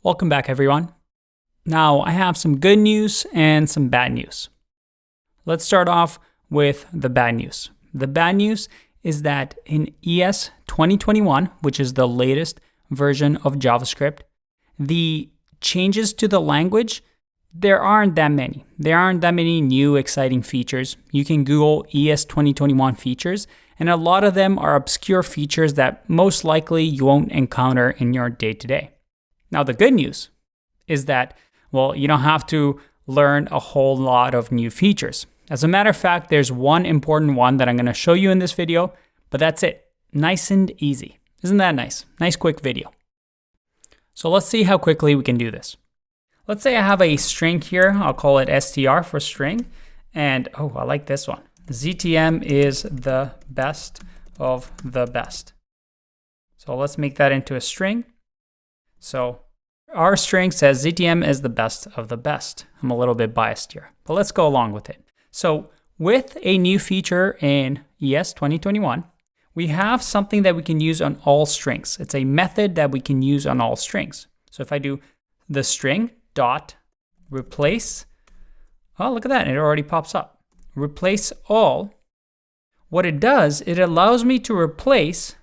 Welcome back, everyone. Now, I have some good news and some bad news. Let's start off with the bad news. The bad news is that in ES2021, which is the latest version of JavaScript, the changes to the language, there aren't that many. There aren't that many new exciting features. You can Google ES2021 features, and a lot of them are obscure features that most likely you won't encounter in your day-to-day. Now, the good news is that, well, you don't have to learn a whole lot of new features. As a matter of fact, there's one important one that I'm going to show you in this video, but that's it. Nice and easy. Isn't that nice? Nice quick video. So let's see how quickly we can do this. Let's say I have a string here. I'll call it str for string. And oh, I like this one. ZTM is the best of the best. So let's make that into a string. So our string says ZTM is the best of the best. I'm a little bit biased here, but let's go along with it. So with a new feature in ES2021, we have something that we can use on all strings. It's a method that we can use on all strings. So if I do the string dot replace, oh, look at that, it already pops up. Replace all. What it does, it allows me to replace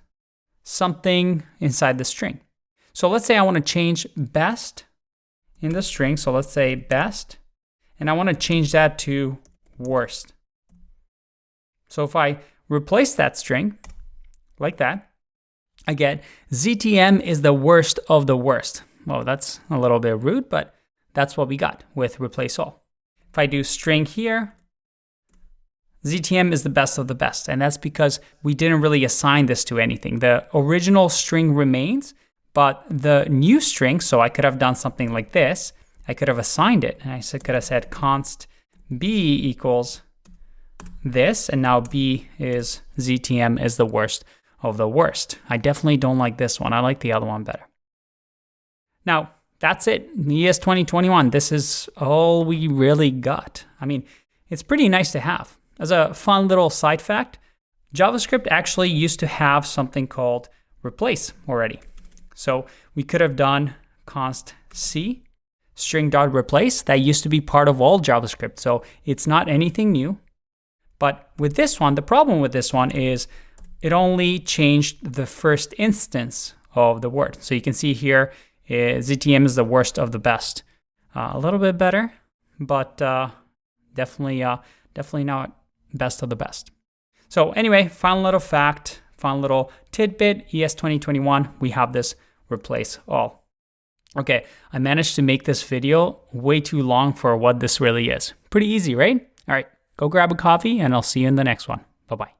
something inside the string. So let's say I want to change best in the string. So let's say best, and I want to change that to worst. So if I replace that string like that, I get ZTM is the worst of the worst. Well, that's a little bit rude, but that's what we got with replace all. If I do string here, ZTM is the best of the best. And that's because we didn't really assign this to anything. The original string remains, but the new string, so I could have done something like this. I could have assigned it, and I could have said const b equals this, and now b is ZTM is the worst of the worst. I definitely don't like this one. I like the other one better. Now, that's it. ES2021, this is all we really got. I mean, it's pretty nice to have. As a fun little side fact, JavaScript actually used to have something called replace already. So we could have done const c string.replace. That used to be part of all JavaScript. So it's not anything new. But with this one, the problem with this one is it only changed the first instance of the word. So you can see here, ZTM is the worst of the best. A little bit better, but definitely not best of the best. So anyway, fun little fact, fun little tidbit, ES2021, we have this replace all. Okay, I managed to make this video way too long for what this really is. Pretty easy, right? All right, go grab a coffee and I'll see you in the next one. Bye-bye.